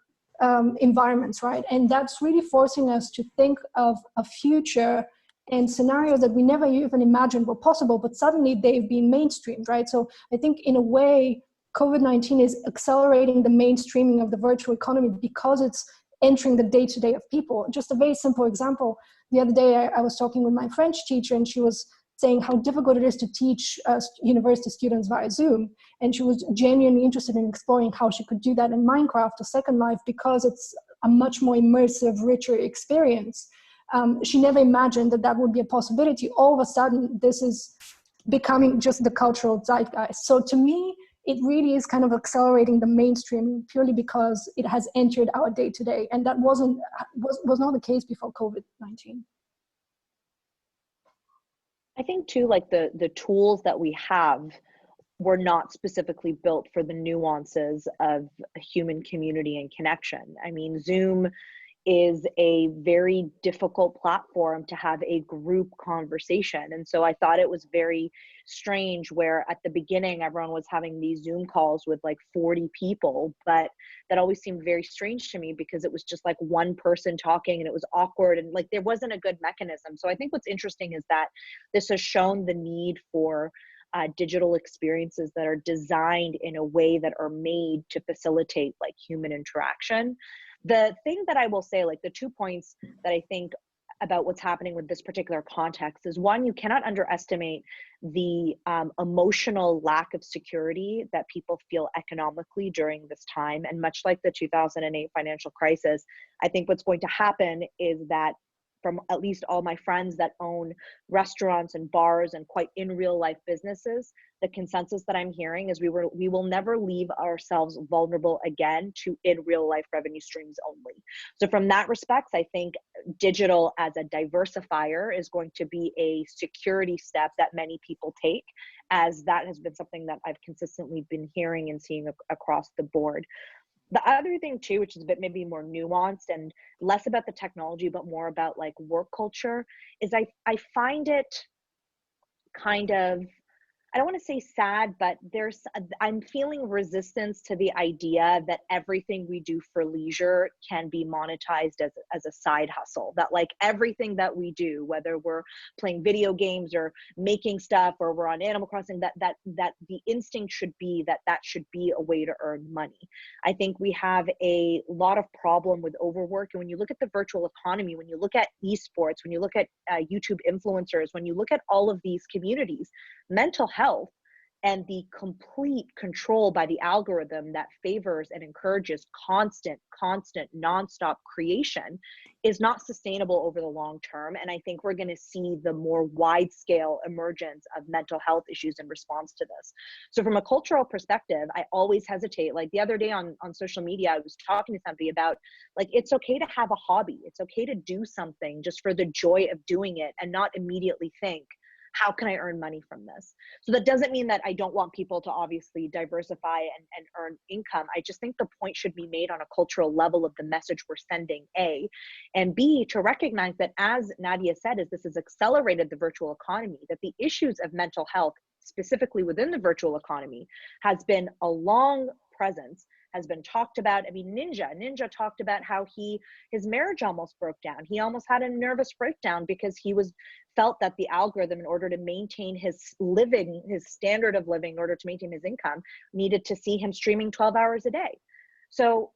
environments, right? And that's really forcing us to think of a future and scenarios that we never even imagined were possible, but suddenly they've been mainstreamed, right? So I think in a way, COVID-19 is accelerating the mainstreaming of the virtual economy because it's entering the day-to-day of people. Just a very simple example. The other day, I was talking with my French teacher, and she was saying how difficult it is to teach university students via Zoom. And she was genuinely interested in exploring how she could do that in Minecraft or Second Life because it's a much more immersive, richer experience. She never imagined that that would be a possibility. All of a sudden, this is becoming just the cultural zeitgeist. So to me, it really is kind of accelerating the mainstream purely because it has entered our day-to-day. And that was not the case before COVID-19. I think too, like the tools that we have were not specifically built for the nuances of a human community and connection. I mean, Zoom is a very difficult platform to have a group conversation. And so I thought it was very strange where at the beginning, everyone was having these Zoom calls with like 40 people, but that always seemed very strange to me because it was just like one person talking and it was awkward and like there wasn't a good mechanism. So I think what's interesting is that this has shown the need for digital experiences that are designed in a way that are made to facilitate like human interaction. The thing that I will say, like the 2 points that I think about what's happening with this particular context is one, you cannot underestimate the emotional lack of security that people feel economically during this time. And much like the 2008 financial crisis, I think what's going to happen is that from at least all my friends that own restaurants and bars and quite in real life businesses, the consensus that I'm hearing is we will never leave ourselves vulnerable again to in real life revenue streams only. So from that respect, I think digital as a diversifier is going to be a security step that many people take, as that has been something that I've consistently been hearing and seeing across the board. The other thing too, which is a bit maybe more nuanced and less about the technology, but more about like work culture, is I find it kind of, I don't want to say sad, but I'm feeling resistance to the idea that everything we do for leisure can be monetized as a side hustle. That like everything that we do, whether we're playing video games or making stuff or we're on Animal Crossing, that the instinct should be that should be a way to earn money. I think we have a lot of problem with overwork. And when you look at the virtual economy, when you look at esports, when you look at YouTube influencers, when you look at all of these communities, mental health and the complete control by the algorithm that favors and encourages constant, nonstop creation is not sustainable over the long term. And I think we're going to see the more wide scale emergence of mental health issues in response to this. So from a cultural perspective, I always hesitate. Like the other day on social media, I was talking to somebody about like, it's okay to have a hobby. It's okay to do something just for the joy of doing it and not immediately think, how can I earn money from this? So that doesn't mean that I don't want people to obviously diversify and earn income. I just think the point should be made on a cultural level of the message we're sending, A, and B, to recognize that, as Nadia said, as this has accelerated the virtual economy, that the issues of mental health, specifically within the virtual economy, has been a long presence, has been talked about. I mean, Ninja talked about how his marriage almost broke down. He almost had a nervous breakdown because he felt that the algorithm, in order to maintain his standard of living, in order to maintain his income, needed to see him streaming 12 hours a day. So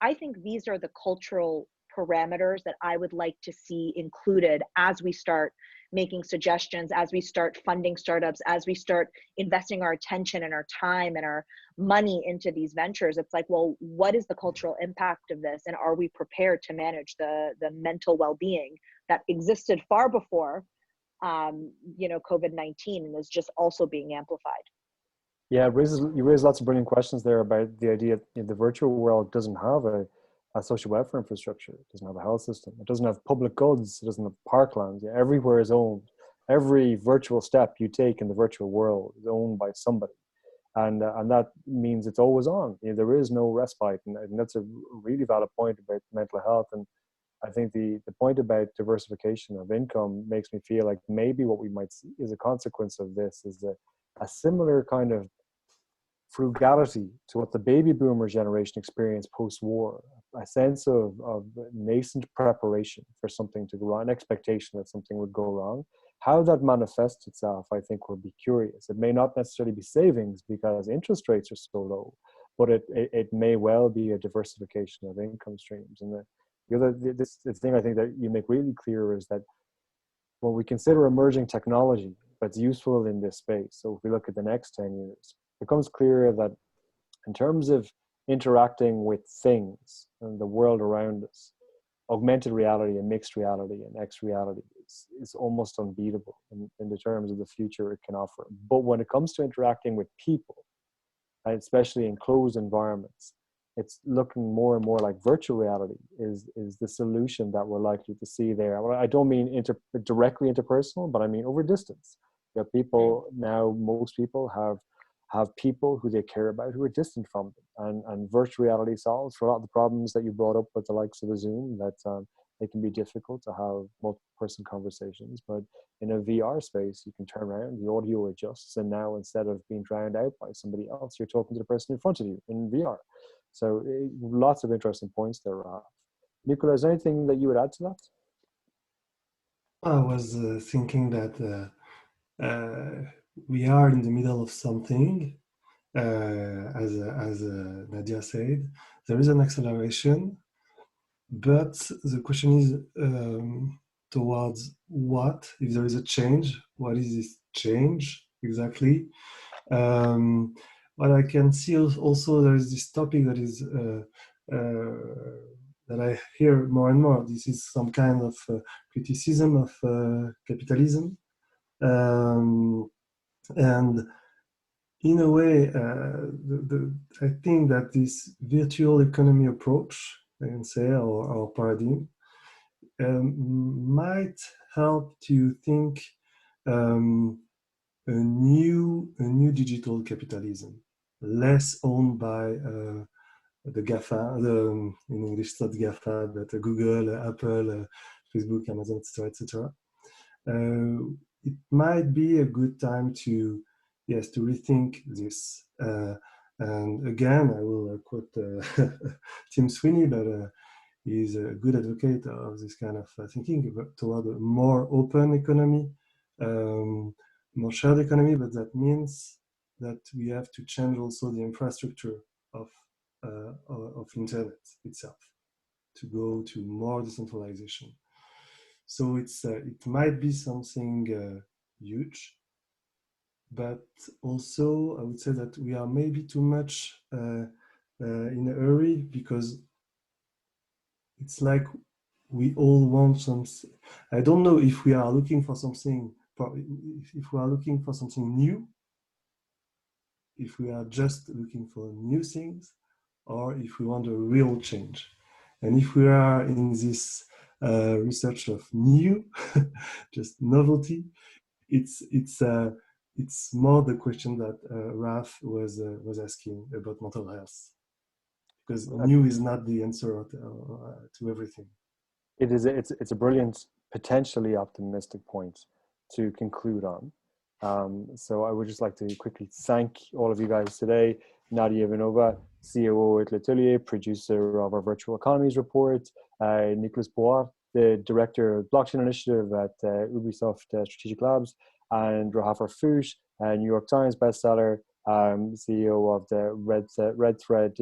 I think these are the cultural parameters that I would like to see included as we start making suggestions, as we start funding startups, as we start investing our attention and our time and our money into these ventures. It's like, well, what is the cultural impact of this? And are we prepared to manage the mental well-being that existed far before, COVID-19 and is just also being amplified? Yeah, you raise lots of brilliant questions there about the idea that the virtual world doesn't have a social welfare infrastructure. It doesn't have a health system. It doesn't have public goods. It doesn't have parklands. Yeah, everywhere is owned. Every virtual step you take in the virtual world is owned by somebody. And that means it's always on. You know, there is no respite. And that's a really valid point about mental health. And I think the point about diversification of income makes me feel like maybe what we might see as a consequence of this is a similar kind of frugality to what the baby boomer generation experienced post-war, a sense of nascent preparation for something to go wrong, an expectation that something would go wrong. How that manifests itself, I think, will be curious. It may not necessarily be savings because interest rates are so low, but it may well be a diversification of income streams. And the thing I think that you make really clear is that when we consider emerging technology that's useful in this space, so if we look at the next 10 years, it becomes clear that in terms of interacting with things and the world around us, augmented reality and mixed reality and X reality is almost unbeatable in the terms of the future it can offer. But when it comes to interacting with people, and especially in closed environments, it's looking more and more like virtual reality is the solution that we're likely to see there. Well, I don't mean directly interpersonal, but I mean over distance. You know, people now, most people have people who they care about who are distant from them, and virtual reality solves for a lot of the problems that you brought up with the likes of a Zoom, that it can be difficult to have multiple-person conversations. But in a VR space, you can turn around, the audio adjusts, and now instead of being drowned out by somebody else, you're talking to the person in front of you in VR. So lots of interesting points there, Rahaf. Nicola, is there anything that you would add to that? I was thinking that we are in the middle of something, as Nadia said. There is an acceleration, but the question is towards what? If there is a change, what is this change exactly? What I can see also, there is this topic that is that I hear more and more. This is some kind of criticism of capitalism, and in a way, I think that this virtual economy approach, I can say, or paradigm, might help to think a new digital capitalism, less owned by the GAFA, in English it's not GAFA, but Google, Apple, Facebook, Amazon, etc., etc. It might be a good time to rethink this. And again, I will quote Tim Sweeney, but he's a good advocate of this kind of thinking toward a more open economy, more shared economy, but that means that we have to change also the infrastructure of internet itself to go to more decentralization. So it might be something huge, but also I would say that we are maybe too much in a hurry, because it's like we all want something. I don't know if we are looking for something, if we are looking for something new, if we are just looking for new things, or if we want a real change. And if we are in this research of new, just novelty, it's more the question that Rahaf was asking about mental health, because new is not the answer to everything. It's a brilliant, potentially optimistic point to conclude on. So I would just like to quickly thank all of you guys today. Nadia Ivanova, COO at L'Atelier, producer of our Virtual Economies report, Nicolas Bois, the director of Blockchain Initiative at Ubisoft Strategic Labs, and Rahaf Harfoush, New York Times bestseller, CEO of the Red Thread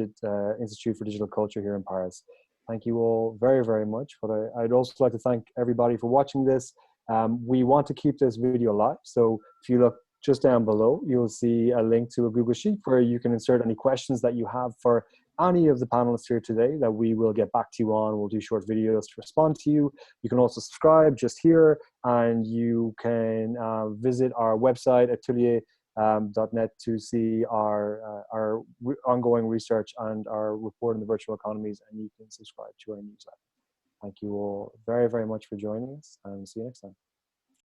Institute for Digital Culture here in Paris. Thank you all very, very much. But I'd also like to thank everybody for watching this. We want to keep this video live. So if you look just down below, you'll see a link to a Google Sheet where you can insert any questions that you have for any of the panelists here today that we will get back to you on. We'll do short videos to respond to you. You can also subscribe just here, and you can visit our website, Atelier .net to see our ongoing research and our report on the virtual economies, and you can subscribe to our newsletter. Thank you all very, very much for joining us, and see you next time.